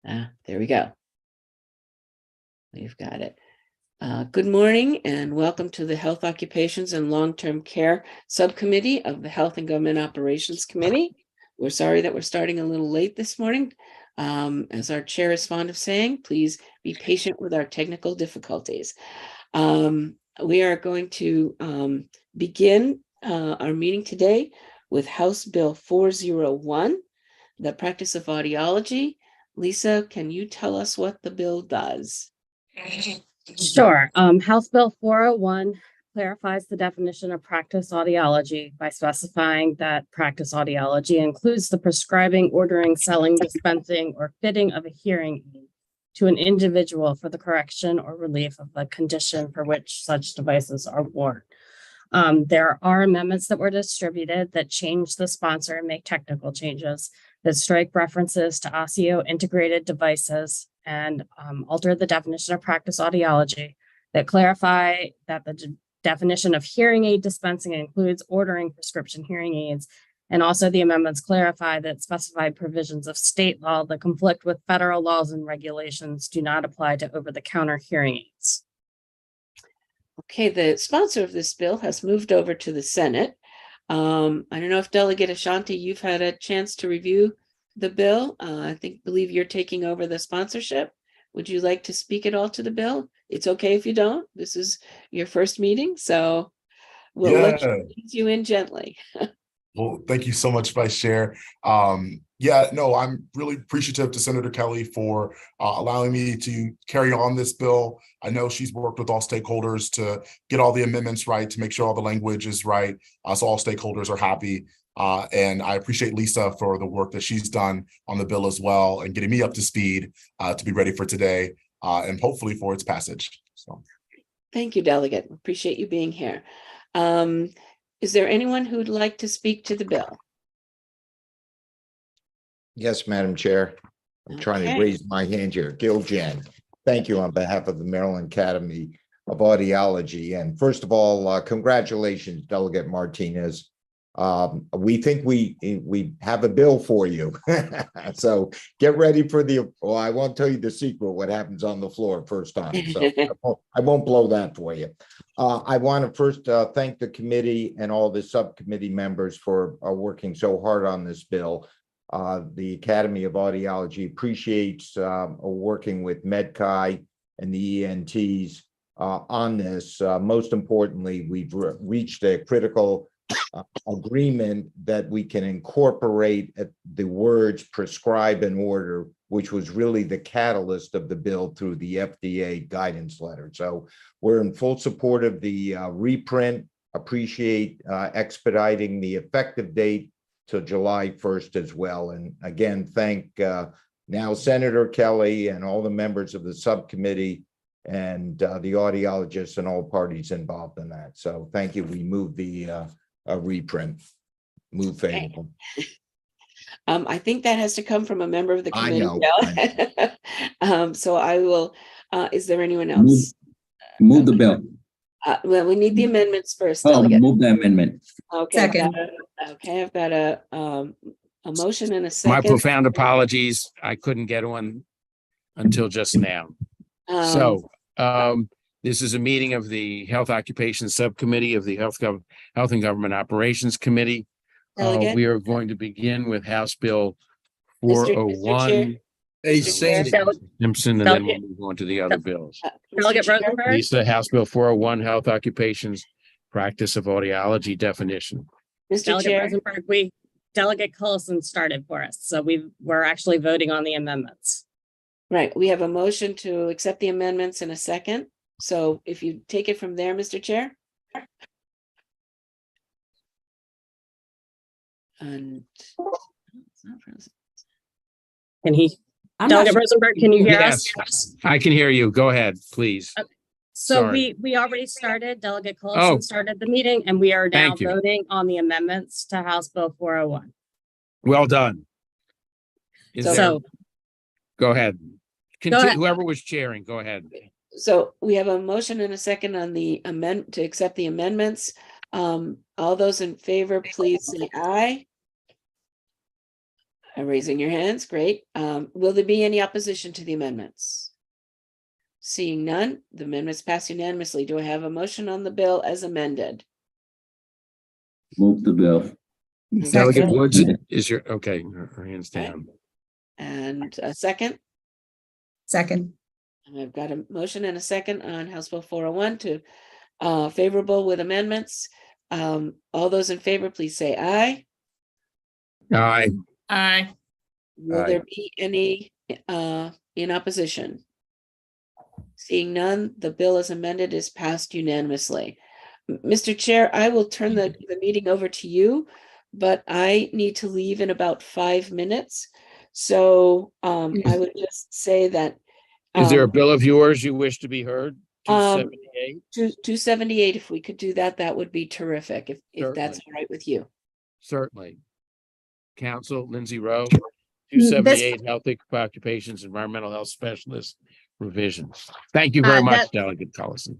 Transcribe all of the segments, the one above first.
There we go. We've got it. Good morning and welcome to the Health Occupations and Long-Term Care Subcommittee of the Health and Government Operations Committee. We're sorry that we're starting a little late this morning. As our chair is fond of saying, please be patient with our technical difficulties. We are going to begin our meeting today with House Bill 401, the practice of audiology. Lisa, can you tell us what the bill does? Sure. House Bill 401 clarifies the definition of practice audiology by specifying that practice audiology includes the prescribing, ordering, selling, dispensing, or fitting of a hearing aid to an individual for the correction or relief of a condition for which such devices are worn. There are amendments that were distributed that change the sponsor and make technical changes that strike references to Osseo integrated devices and alter the definition of practice audiology, that clarify that the definition of hearing aid dispensing includes ordering prescription hearing aids. And also the amendments clarify that specified provisions of state law that conflict with federal laws and regulations do not apply to over-the-counter hearing aids. Okay, the sponsor of this bill has moved over to the Senate. I don't know if Delegate Ashanti, you've had a chance to review the bill. Believe you're taking over the sponsorship. Would you like to speak at all to the bill? It's okay if you don't. This is your first meeting, so we'll let you in gently. Well, thank you so much, Vice Chair. I'm really appreciative to Senator Kelly for allowing me to carry on this bill. I know she's worked with all stakeholders to get all the amendments right, to make sure all the language is right, so all stakeholders are happy. And I appreciate Lisa for the work that she's done on the bill as well and getting me up to speed to be ready for today and hopefully for its passage. So, thank you, Delegate. Appreciate you being here. Is there anyone who'd like to speak to the bill? Yes, Madam Chair. I'm trying to raise my hand here. Gil Jen. Thank you on behalf of the Maryland Academy of Audiology. And first of all, congratulations, Delegate Martinez. We think we have a bill for you. So get ready for I won't tell you the secret, what happens on the floor first time. So I won't blow that for you. I want to first thank the committee and all the subcommittee members for working so hard on this bill. The Academy of Audiology appreciates working with MedChi and the ENTs on this. Most importantly, we've reached a critical agreement that we can incorporate the words prescribe and order, which was really the catalyst of the bill through the FDA guidance letter. So we're in full support of the reprint, appreciate expediting the effective date to July 1st as well. And again, thank now Senator Kelly and all the members of the subcommittee and the audiologists and all parties involved in that. So thank you. We move the reprint. Move favorable. I think that has to come from a member of the committee. I know. So I will. Is there anyone else? Move the bill. Well, we need the amendments first. Oh, Delegate. move the amendment. Okay. Second. I've got a motion and a second. My profound apologies. I couldn't get one until just now. This is a meeting of the Health Occupation Subcommittee of the Health and Government Operations Committee. We are going to begin with House Bill 401. Simpson, and then we'll move on to the other bills. Delegate Rosenberg. Lisa, House Bill 401, Health Occupations Practice of Audiology Definition. Mr. Delegate Chair. Rosenberg, Delegate Cullison started for us, so we're actually voting on the amendments. Right. We have a motion to accept the amendments in a second. So if you take it from there, Mr. Chair. And Can he? Delegate Rosenberg, can you hear us? Yes, I can hear you. Go ahead, please. So Sorry. we already started. Delegate Cullison started the meeting, and we are now Thank you. voting on the amendments to House Bill 401. Well done. Go ahead. Go ahead. Whoever was chairing, go ahead. so we have a motion and a second on the amendment to accept the amendments. All those in favor, please say aye. Raising your hands, great. Will there be any opposition to the amendments? Seeing none, the amendments pass unanimously. Do I have a motion on the bill as amended? Move the bill. Delegate Second. Woods is your, okay, her hands down. And a second? Second. And I've got a motion and a second on House Bill 401 to favorable with amendments. All those in favor, please say aye. Aye. Aye. Will Aye. there be any in opposition? Seeing none, the bill as amended is passed unanimously. Mr. Chair, I will turn the meeting over to you, but I need to leave in about 5 minutes. So I would just say that. Is there a bill of yours you wish to be heard? 278? 278, if we could do that, that would be terrific, if that's Certainly. all right with you. Certainly. Council, Lindsay Rowe, 278, Health Occupations, Environmental Health Specialist revisions. Thank you very much, Delegate Collison.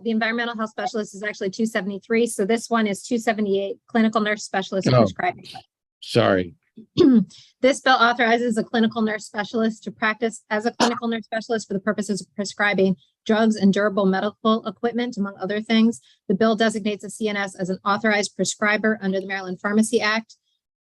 The environmental health specialist is actually 273. So this one is 278, clinical nurse specialist Oh. prescribing. Sorry. This bill authorizes a clinical nurse specialist to practice as a clinical nurse specialist for the purposes of prescribing drugs and durable medical equipment, among other things. The bill designates a CNS as an authorized prescriber under the Maryland Pharmacy Act.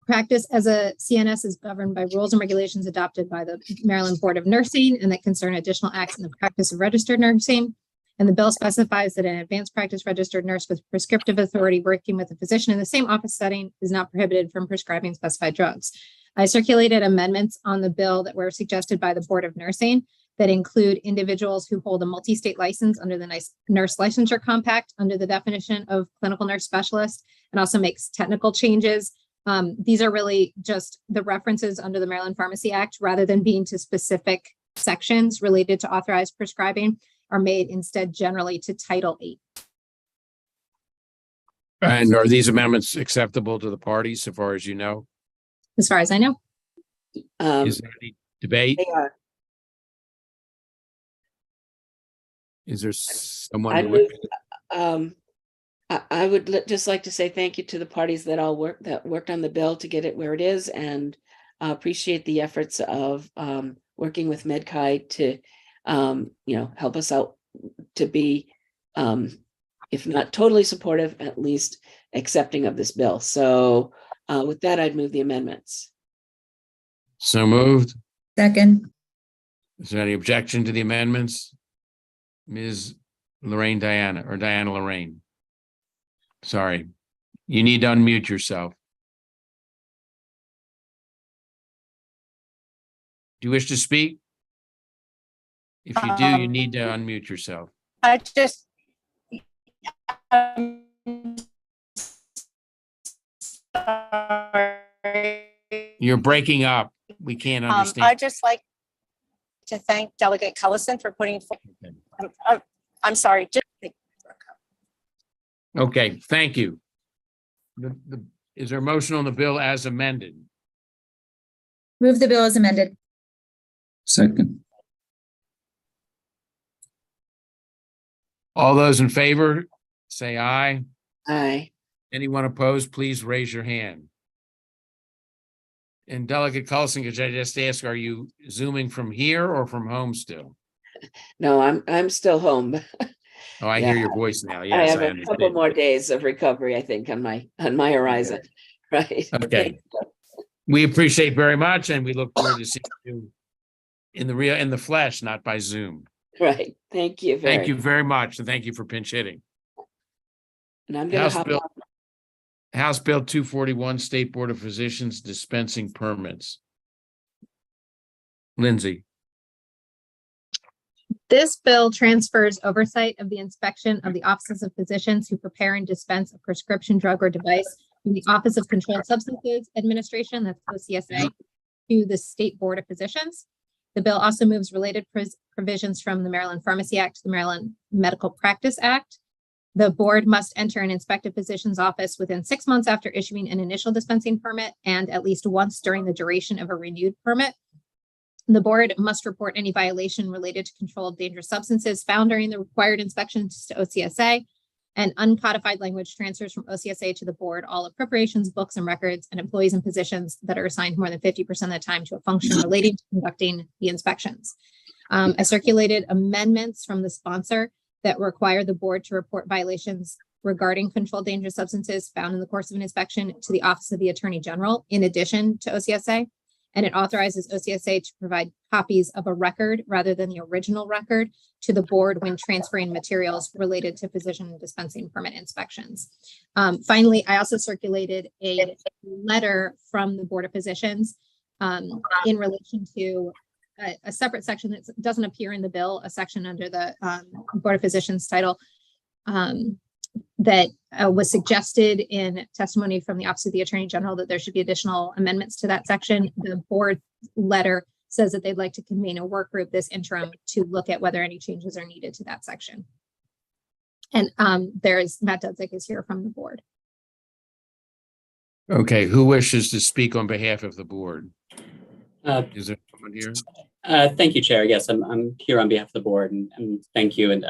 Practice as a CNS is governed by rules and regulations adopted by the Maryland Board of Nursing and that concern additional acts in the practice of registered nursing. And the bill specifies that an advanced practice registered nurse with prescriptive authority working with a physician in the same office setting is not prohibited from prescribing specified drugs. I circulated amendments on the bill that were suggested by the Board of Nursing that include individuals who hold a multi-state license under the Nurse Licensure Compact under the definition of clinical nurse specialist, and also makes technical changes. These are really just the references under the Maryland Pharmacy Act rather than being to specific sections related to authorized prescribing are made instead generally to Title VIII. And are these amendments acceptable to the parties so far as you know? As far as I know. Is there any debate? They are. Is there someone? I who move, would- I would just like to say thank you to the parties that worked on the bill to get it where it is, and appreciate the efforts of working with MedChi to help us out to be if not totally supportive, at least accepting of this bill. So with that, I'd move the amendments. So moved. Second. Is there any objection to the amendments? Ms. Diana Lorraine. Sorry, you need to unmute yourself. Do you wish to speak? If you do, you need to unmute yourself. I just, sorry. You're breaking up. We can't I'd understand. just like to thank Delegate Collison for putting, Okay. I'm sorry. Okay, thank you. Is there a motion on the bill as amended? Move the bill as amended. Second. All those in favor, say aye. Aye. Anyone opposed, please raise your hand. And Delegate Collison, could I just ask, are you zooming from here or from home still? No, I'm still home. Oh, I Yeah. hear your voice now. I Yes, have I a couple understand. more days of recovery, I think, on my horizon. Right. Okay. We appreciate very much, and we look forward to seeing you in the flesh, not by Zoom. Right. Thank you. Thank you very much, and thank you for pinch hitting. And I'm gonna House hop Bill, off. House Bill 241, State Board of Physicians dispensing permits. Lindsay. This bill transfers oversight of the inspection of the offices of physicians who prepare and dispense a prescription drug or device from the Office of Controlled Substances Administration, that's OCSA, to the State Board of Physicians. The bill also moves related provisions from the Maryland Pharmacy Act to the Maryland Medical Practice Act. The board must enter an inspected physician's office within 6 months after issuing an initial dispensing permit and at least once during the duration of a renewed permit. The board must report any violation related to controlled dangerous substances found during the required inspections to OCSA. and uncodified language transfers from OCSA to the board all appropriations, books and records, and employees and positions that are assigned more than 50% of the time to a function relating to conducting the inspections. I circulated amendments from the sponsor that require the board to report violations regarding controlled dangerous substances found in the course of an inspection to the Office of the Attorney General, in addition to OCSA. And it authorizes OCSA to provide copies of a record rather than the original record to the board when transferring materials related to physician dispensing permit inspections. Finally, I also circulated a letter from the Board of Physicians in relation to a separate section that doesn't appear in the bill, a section under the Board of Physicians title that was suggested in testimony from the Office of the Attorney General that there should be additional amendments to that section. The board letter says that they'd like to convene a work group this interim to look at whether any changes are needed to that section. And there's Matt Dudzik is here from the board. Okay, who wishes to speak on behalf of the board? Is there someone here? Thank you, Chair. Yes, I'm here on behalf of the board, and thank you, and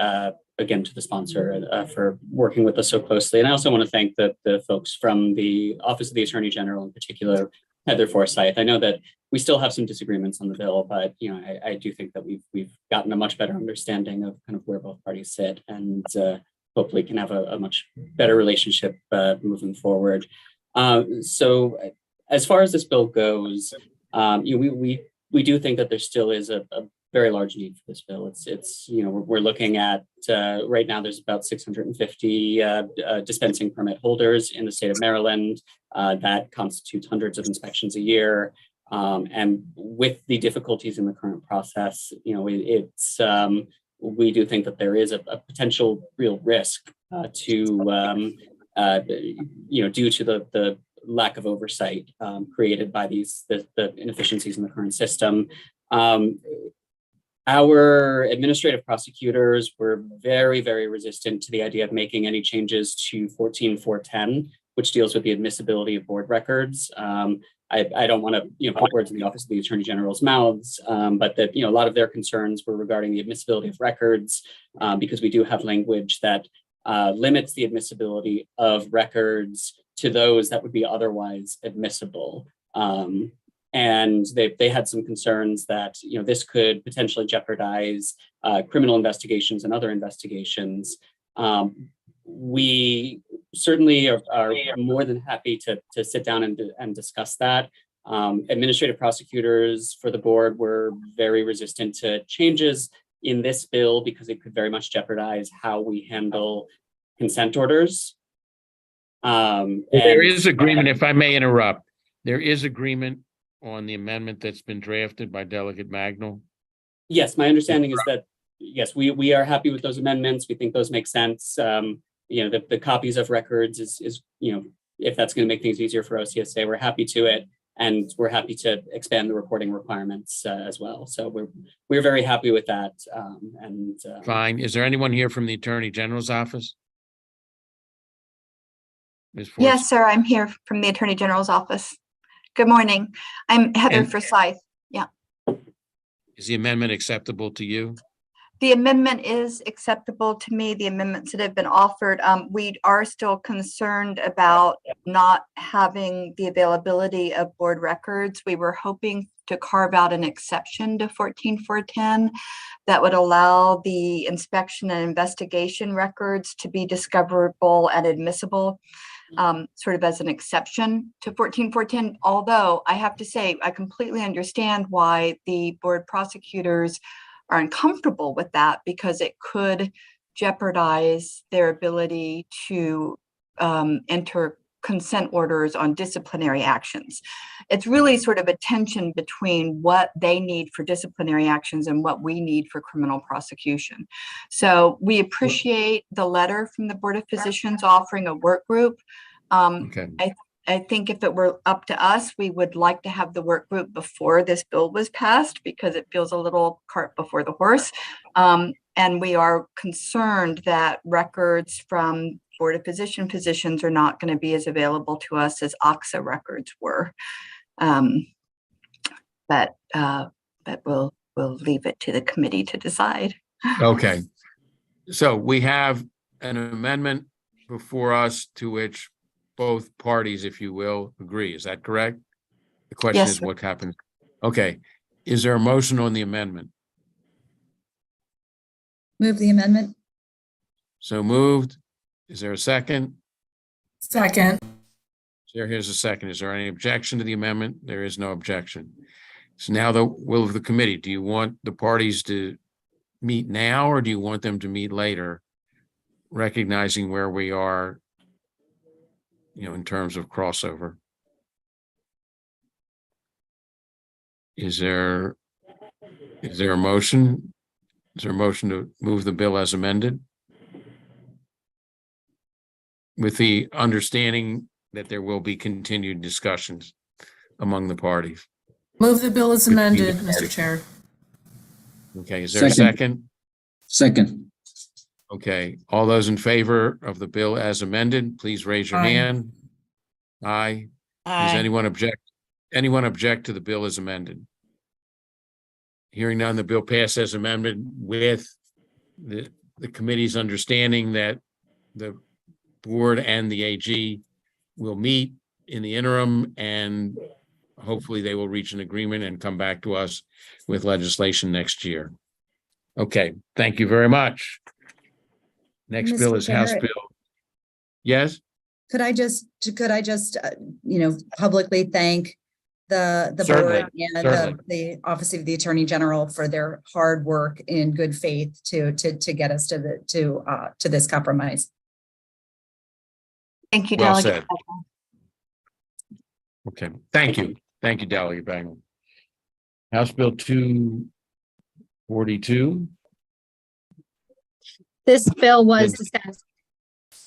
again to the sponsor for working with us so closely. And I also want to thank the folks from the Office of the Attorney General, in particular, Heather Forsyth. I know that we still have some disagreements on the bill, but I do think that we've gotten a much better understanding of kind of where both parties sit, and hopefully can have a much better relationship moving forward. So, as far as this bill goes, we do think that there still is a very large need for this bill. It's we're looking at right now there's about 650 dispensing permit holders in the state of Maryland. That constitutes hundreds of inspections a year. And with the difficulties in the current process, we do think that there is a potential real risk due to the lack of oversight created by the inefficiencies in the current system. Our administrative prosecutors were very, very resistant to the idea of making any changes to 14410, which deals with the admissibility of board records. I don't want to put words in the Office of the Attorney General's mouths, but that a lot of their concerns were regarding the admissibility of records, because we do have language that limits the admissibility of records to those that would be otherwise admissible. And they had some concerns that this could potentially jeopardize criminal investigations and other investigations. We certainly are more than happy to sit down and discuss that. Administrative prosecutors for the board were very resistant to changes in this bill because it could very much jeopardize how we handle consent orders. There is agreement, if I may interrupt, there is agreement on the amendment that's been drafted by Delegate Magnol. Yes, my understanding is that, yes, we are happy with those amendments. We think those make sense. The copies of records is if that's going to make things easier for OCSA, we're happy to it. And we're happy to expand the reporting requirements as well. So we're very happy with that. Fine. Is there anyone here from the Attorney General's office? Yes, sir. I'm here from the Attorney General's office. Good morning. I'm Heather Forsyth. Yeah. Is the amendment acceptable to you? The amendment is acceptable to me. The amendments that have been offered, we are still concerned about not having the availability of board records. We were hoping to carve out an exception to 14410 that would allow the inspection and investigation records to be discoverable and admissible, sort of as an exception to 14410. Although I have to say, I completely understand why the board prosecutors are uncomfortable with that, because it could jeopardize their ability to enter consent orders on disciplinary actions. It's really sort of a tension between what they need for disciplinary actions and what we need for criminal prosecution. So we appreciate the letter from the Board of Physicians offering a work group. Okay. I think if it were up to us, we would like to have the work group before this bill was passed, because it feels a little cart before the horse. And we are concerned that records from Board of Physicians are not going to be as available to us as OXA records were. But we'll leave it to the committee to decide. Okay. So we have an amendment before us to which both parties, if you will, agree. Is that correct? The question Yes, is sir. what happens. Okay. Is there a motion on the amendment? Move the amendment. So moved. Is there a second? Second. Here's a second. Is there any objection to the amendment? There is no objection. So now the will of the committee. Do you want the parties to meet now or do you want them to meet later? Recognizing where we are, in terms of crossover. Is there a motion? Is there a motion to move the bill as amended? With the understanding that there will be continued discussions among the parties. Move the bill as amended, Mr. Chair. Okay, is there a second? Second. Okay, all those in favor of the bill as amended, please raise your Aye. hand. Aye. Does anyone object to the bill as amended? Hearing none, the bill passed as amended with the committee's understanding that the board and the AG will meet in the interim and hopefully they will reach an agreement and come back to us with legislation next year. Okay, thank you very much. Next bill Mr. is House Chair, Bill. Yes, Could I just, publicly thank the Certainly, board and certainly. the Office of the Attorney General for their hard work in good faith to get us to this compromise. Thank you, well Delegate. said. Okay, thank you. Thank you, Delegate Bagnall. House Bill 242. This bill was discussed.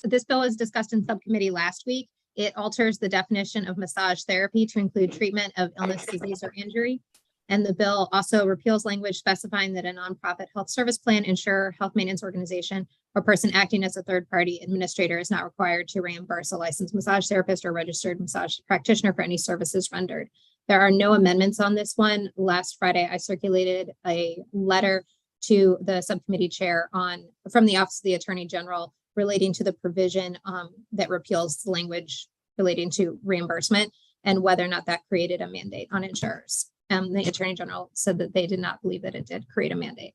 This bill was discussed in subcommittee last week. It alters the definition of massage therapy to include treatment of illness, disease, or injury. And the bill also repeals language specifying that a nonprofit health service plan, insurer, health maintenance organization, or person acting as a third-party administrator is not required to reimburse a licensed massage therapist or registered massage practitioner for any services rendered. There are no amendments on this one. Last Friday, I circulated a letter to the subcommittee chair from the Office of the Attorney General relating to the provision that repeals the language relating to reimbursement and whether or not that created a mandate on insurers. The Attorney General said that they did not believe that it did create a mandate.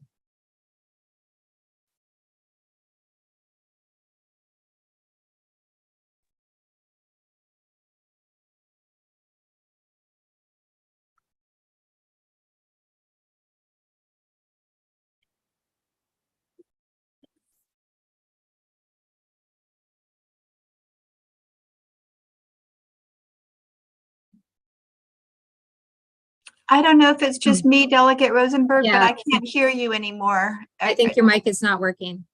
I don't know if it's just me, Delegate Rosenberg, but Yeah. I can't hear you anymore. I think your mic is not working.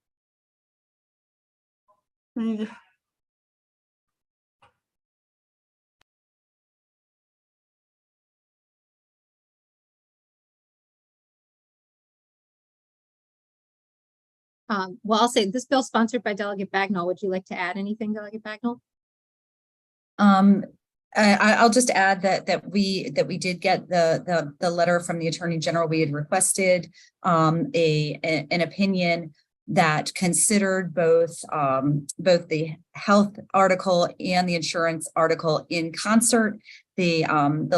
Well, I'll say this bill sponsored by Delegate Bagnall. Would you like to add anything, Delegate Bagnall? I'll just add that we did get the letter from the Attorney General. We had requested an opinion that considered both the health article and the insurance article in concert. The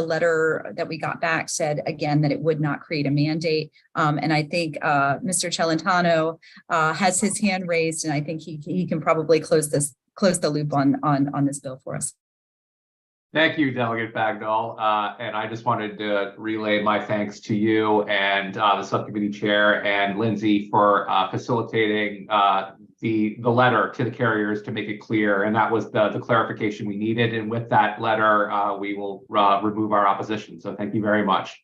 letter that we got back said again that it would not create a mandate. And I think Mr. Celentano has his hand raised, and I think he can probably close the loop on this bill for us. Thank you, Delegate Bagnall. And I just wanted to relay my thanks to you and the subcommittee chair and Lindsay for facilitating the letter to the carriers to make it clear. And that was the clarification we needed. And with that letter, we will remove our opposition. So thank you very much.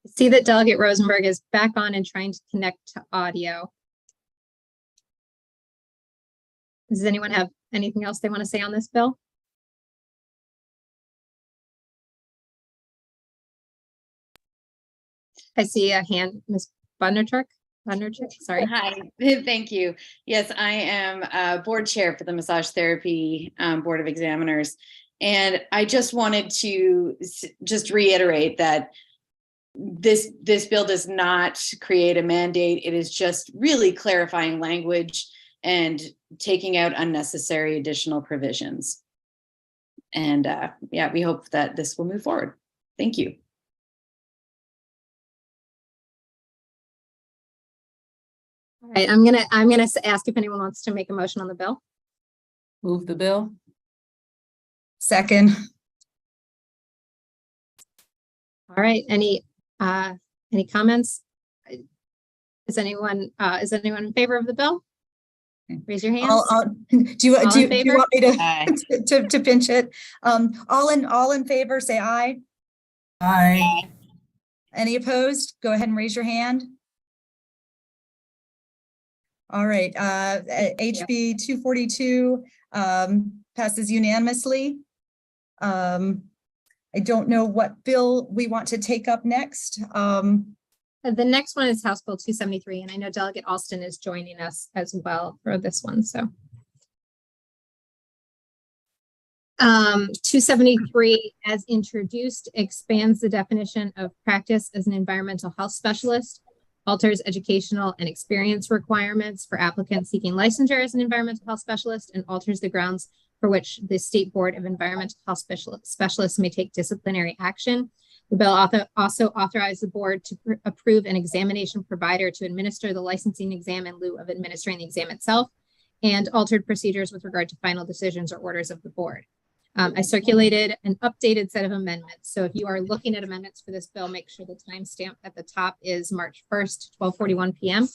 I see that Delegate Rosenberg is back on and trying to connect to audio. Does anyone have anything else they want to say on this bill? I see a hand, Ms. Bondarchuk, sorry. Hi, thank you. Yes, I am board chair for the Massage Therapy Board of Examiners. And I just wanted to just reiterate that this bill does not create a mandate. It is just really clarifying language and taking out unnecessary additional provisions. And yeah, we hope that this will move forward. Thank you. All right, I'm gonna ask if anyone wants to make a motion on the bill. Move the bill. Second. All right, any comments? Is anyone in favor of the bill? Raise your hands. Do you All in want me to pinch it? All in favor, say aye. Aye. Any opposed? Go ahead and raise your hand. All right, HB 242 passes unanimously. I don't know what bill we want to take up next. The next one is House Bill 273, and I know Delegate Alston is joining us as well for this one. So 273, as introduced, expands the definition of practice as an environmental health specialist, alters educational and experience requirements for applicants seeking licensure as an environmental health specialist, and alters the grounds for which the State Board of Environmental Health Specialists may take disciplinary action. The bill also authorized the board to approve an examination provider to administer the licensing exam in lieu of administering the exam itself, and altered procedures with regard to final decisions or orders of the board. I circulated an updated set of amendments. So if you are looking at amendments for this bill, make sure the timestamp at the top is March 1st, 12:41 p.m.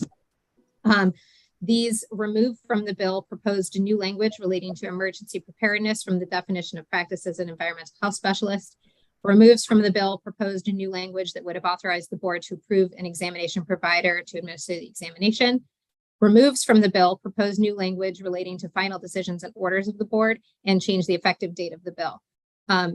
These remove from the bill proposed new language relating to emergency preparedness from the definition of practice as an environmental health specialist, removes from the bill proposed new language that would have authorized the board to approve an examination provider to administer the examination, removes from the bill proposed new language relating to final decisions and orders of the board, and change the effective date of the bill.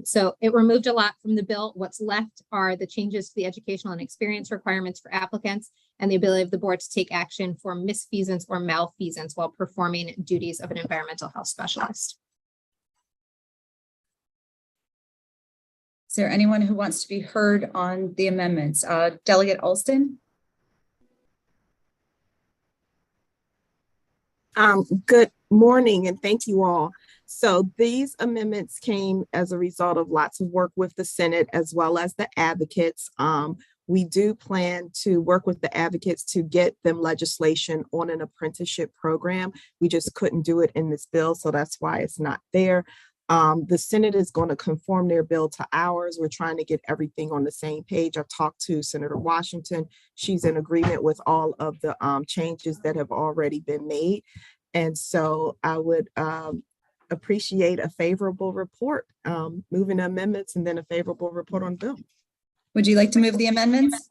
So it removed a lot from the bill. What's left are the changes to the educational and experience requirements for applicants and the ability of the board to take action for misfeasance or malfeasance while performing duties of an environmental health specialist. Is there anyone who wants to be heard on the amendments? Delegate Alston? Good morning and thank you all. So these amendments came as a result of lots of work with the Senate as well as the advocates. We do plan to work with the advocates to get them legislation on an apprenticeship program. We just couldn't do it in this bill, so that's why it's not there. The Senate is going to conform their bill to ours. We're trying to get everything on the same page. I've talked to Senator Washington. She's in agreement with all of the changes that have already been made. And so I would appreciate a favorable report, moving the amendments and then a favorable report on bill. Would you like to move the amendments?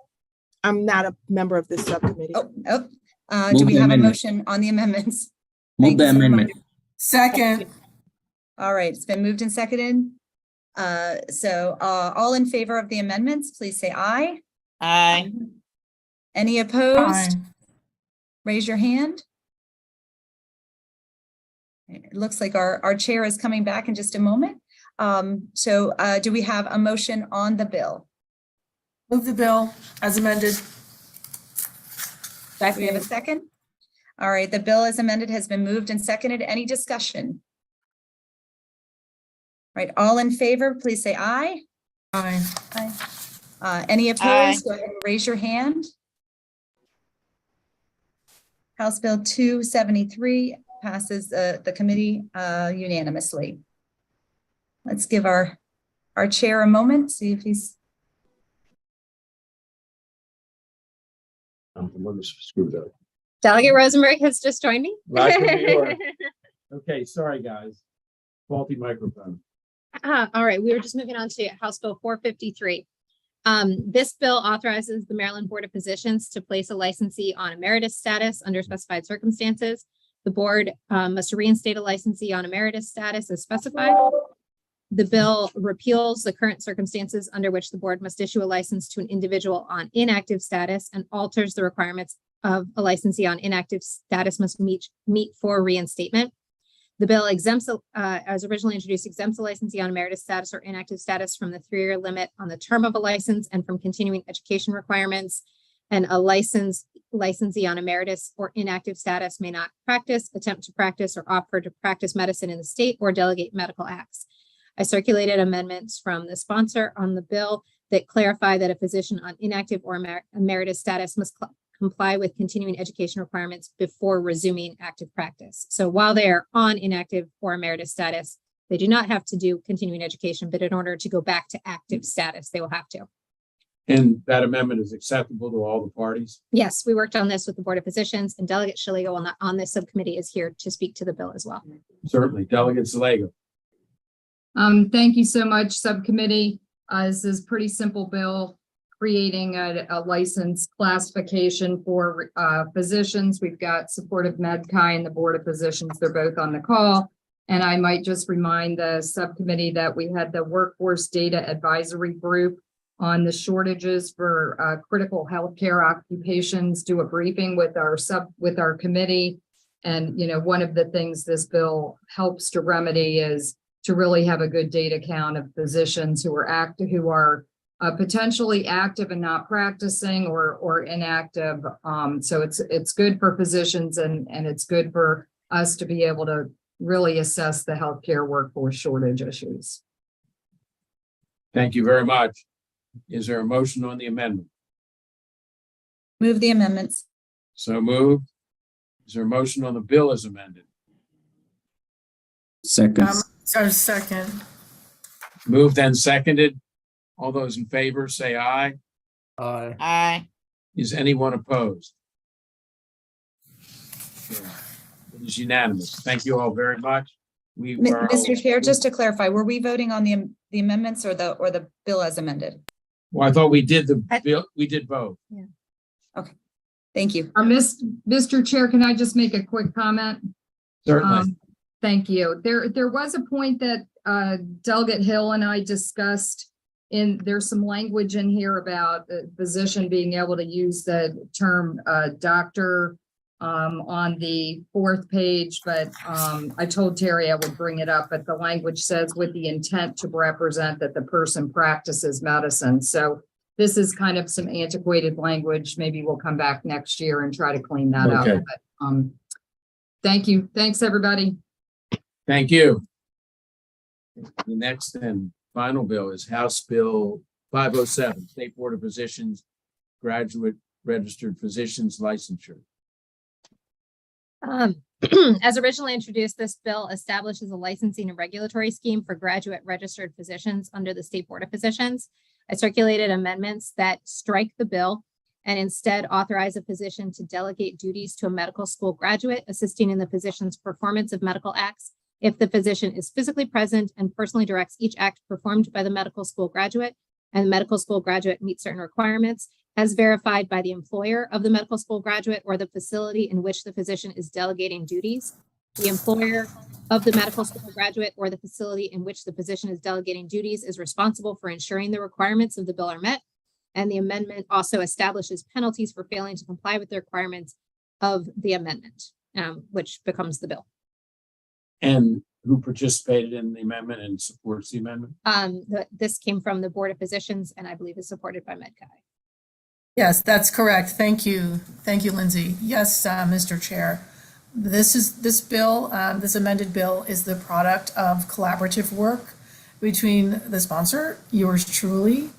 I'm not a member of this subcommittee. Do we have a motion on the amendments? Move the amendment. Second. All right, it's been moved and seconded. So all in favor of the amendments, please say aye. Aye. Any opposed? Raise your hand. It looks like our chair is coming back in just a moment. So do we have a motion on the bill? Move the bill as amended. Do we have a second? All right, the bill as amended has been moved and seconded. Any discussion? All right, all in favor, please say aye. Aye. Aye. Any opposed? Go ahead and raise your hand. House Bill 273 passes the committee unanimously. Let's give our chair a moment, see if he's. I'm screwed up. Delegate Rosenberg has just joined me. Okay, sorry guys. Faulty microphone. All right, we were just moving on to House Bill 453. This bill authorizes the Maryland Board of Physicians to place a licensee on emeritus status under specified circumstances. The board must reinstate a licensee on emeritus status as specified. The bill repeals the current circumstances under which the board must issue a license to an individual on inactive status and alters the requirements of a licensee on inactive status must meet for reinstatement. The bill exempts, as originally introduced, exempts the licensee on emeritus status or inactive status from the 3-year limit on the term of a license and from continuing education requirements. And a licensee on emeritus or inactive status may not practice, attempt to practice, or offer to practice medicine in the state or delegate medical acts. I circulated amendments from the sponsor on the bill that clarify that a physician on inactive or emeritus status must comply with continuing education requirements before resuming active practice. So while they are on inactive or emeritus status, they do not have to do continuing education, but in order to go back to active status, they will have to. And that amendment is acceptable to all the parties? Yes, we worked on this with the Board of Physicians, and Delegate Shaligo on this subcommittee is here to speak to the bill as well. Certainly. Delegate Szeligo. Thank you so much, subcommittee. This is a pretty simple bill creating a license classification for physicians. We've got support of MedChi and the Board of Physicians. They're both on the call. And I might just remind the subcommittee that we had the Workforce Data Advisory Group on the shortages for critical healthcare occupations, do a briefing with our committee. And, you know, one of the things this bill helps to remedy is to really have a good data count of physicians who are active, who are potentially active and not practicing or inactive. So it's good for physicians and it's good for us to be able to really assess the healthcare workforce shortage issues. Thank you very much. Is there a motion on the amendment? Move the amendments. So moved. Is there a motion on the bill as amended? Second. Second. Moved and seconded. All those in favor say aye. Aye. Aye. Is anyone opposed? It is unanimous. Thank you all very much. We were, Mr. Chair, just to clarify, were we voting on the amendments or the bill as amended? well, I thought we did the bill. We did both. Yeah. Okay. Thank you. Mr. Chair, can I just make a quick comment? Certainly. Thank you. There was a point that Delegate Hill and I discussed there's some language in here about the physician being able to use the term doctor on the 4th page, but I told Terry I would bring it up, but the language says with the intent to represent that the person practices medicine. So this is kind of some antiquated language. Maybe we'll come back next year and try to clean that up. But, thank you. Thanks, everybody. Thank you. The next and final bill is House Bill 507, State Board of Physicians, Graduate Registered Physicians Licensure. As originally introduced, this bill establishes a licensing and regulatory scheme for graduate registered physicians under the State Board of Physicians. I circulated amendments that strike the bill and instead authorize a physician to delegate duties to a medical school graduate, assisting in the physician's performance of medical acts if the physician is physically present and personally directs each act performed by the medical school graduate, and the medical school graduate meets certain requirements as verified by the employer of the medical school graduate or the facility in which the physician is delegating duties. The employer of the medical school graduate or the facility in which the physician is delegating duties is responsible for ensuring the requirements of the bill are met. And the amendment also establishes penalties for failing to comply with the requirements of the amendment, which becomes the bill. And who participated in the amendment and supports the amendment? This came from the Board of Physicians and I believe is supported by MedChi. Yes, that's correct. Thank you. Thank you, Lindsay. Yes, Mr. Chair. This amended bill is the product of collaborative work between the sponsor, yours truly,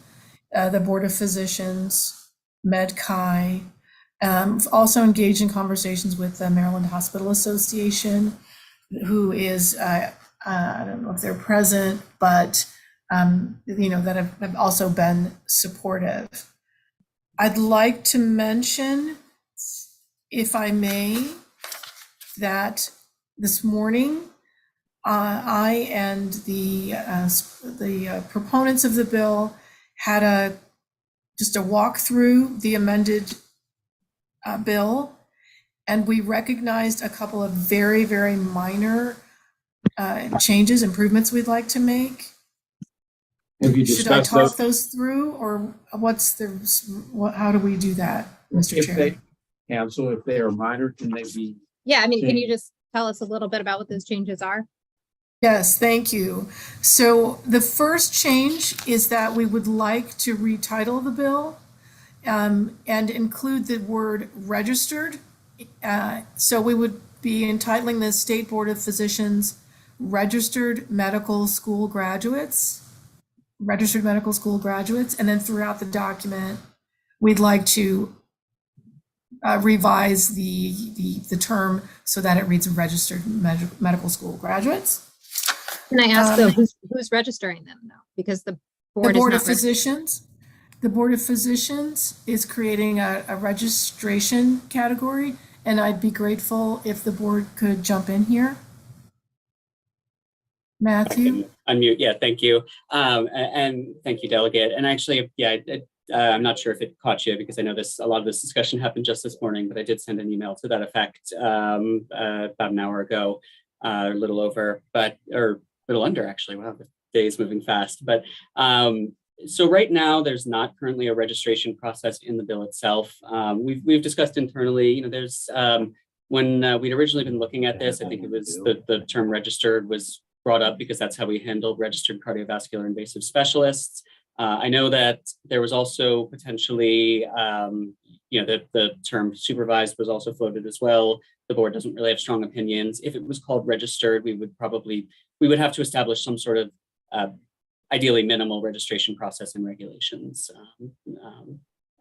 the Board of Physicians, MedChi, also engaged in conversations with the Maryland Hospital Association, who is, I don't know if they're present, but, that have also been supportive. I'd like to mention, if I may, that this morning, I and the proponents of the bill had just a walk through the amended bill, and we recognized a couple of very, very minor changes, improvements we'd like to make. Have you Should I discussed talk those through, or how do we do that, Mr. Chair? Council, if they are minor, can they be? Yeah, I mean, can you just tell us a little bit about what those changes are? Yes, thank you. So the first change is that we would like to retitle the bill and include the word registered. So we would be entitling the State Board of Physicians registered medical school graduates, and then throughout the document, we'd like to revise the term so that it reads registered medical school graduates. Can I ask though, who's registering them though? Because the board Board is of not Physicians. The Board of Physicians is creating a registration category, and I'd be grateful if the board could jump in here. Matthew? Unmute. Yeah, thank you. And thank you, Delegate. And actually, yeah, I'm not sure if it caught you because I know a lot of this discussion happened just this morning, but I did send an email to that effect about an hour ago, a little over, or a little under actually. Wow, the day is moving fast. But so right now, there's not currently a registration process in the bill itself. We've discussed internally, there's when we'd originally been looking at this, I think it was the term registered was brought up because that's how we handle registered cardiovascular invasive specialists. I know that there was also potentially, the term supervised was also floated as well. The board doesn't really have strong opinions. If it was called registered, we would have to establish some sort of ideally minimal registration process and regulations.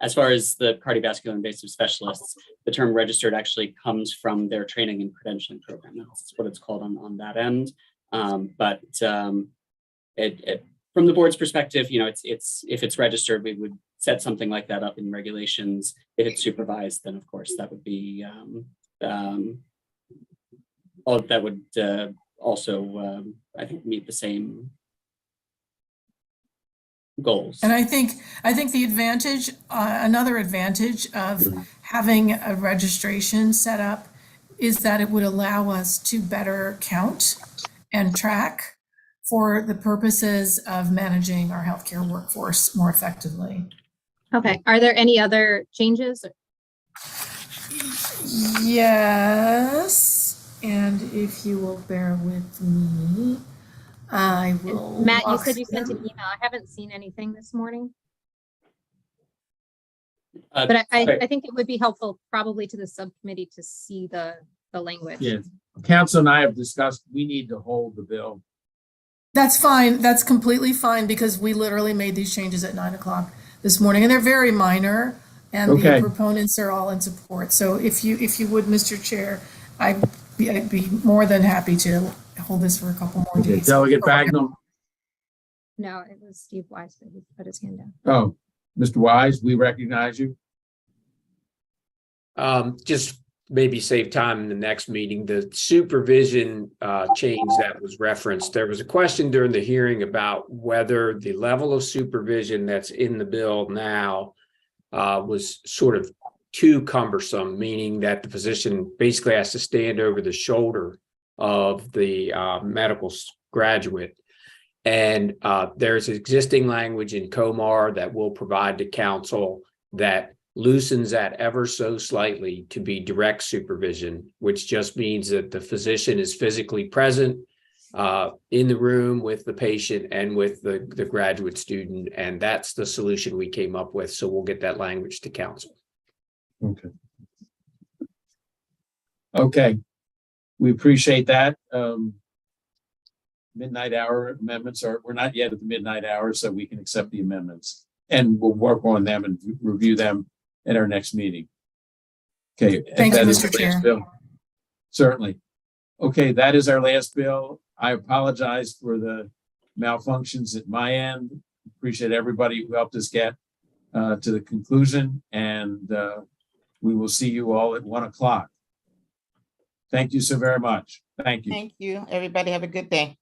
As far as the cardiovascular invasive specialists, the term registered actually comes from their training and credentialing program. That's what it's called on that end. From the board's perspective, if it's registered, we would set something like that up in regulations. If it's supervised, then of course that would be that would also I think meet the same goals. And I think the advantage, another advantage of having a registration set up is that it would allow us to better count and track for the purposes of managing our healthcare workforce more effectively. Okay. Are there any other changes? Yes. And if you will bear with me, I will. Matt, you said you sent an email. I haven't seen anything this morning. But I think it would be helpful probably to the subcommittee to see the language. Yes. Council and I have discussed, we need to hold the bill. That's fine. That's completely fine because we literally made these changes at 9 o'clock this morning and they're very minor and the proponents are all in support. So if you would, Mr. Chair, I'd be more than happy to hold this for a couple more days. Delegate Bagnall. No, it was Steve Wise, but he put his hand down. Oh, Mr. Wise, we recognize you. Just maybe save time in the next meeting. The supervision change that was referenced, there was a question during the hearing about whether the level of supervision that's in the bill now was sort of too cumbersome, meaning that the physician basically has to stand over the shoulder of the medical graduate. And there's existing language in COMAR that will provide to council that loosens that ever so slightly to be direct supervision, which just means that the physician is physically present in the room with the patient and with the graduate student. And that's the solution we came up with. So we'll get that language to council. Okay. Okay. We appreciate that. Midnight hour amendments we're not yet at the midnight hour, so we can accept the amendments and we'll work on them and review them at our next meeting. Okay. Thank you, Mr. Chair. Bill. Certainly. Okay, that is our last bill. I apologize for the malfunctions at my end. Appreciate everybody who helped us get to the conclusion, and we will see you all at 1 o'clock. Thank you so very much. Thank you. Thank you. Everybody have a good day.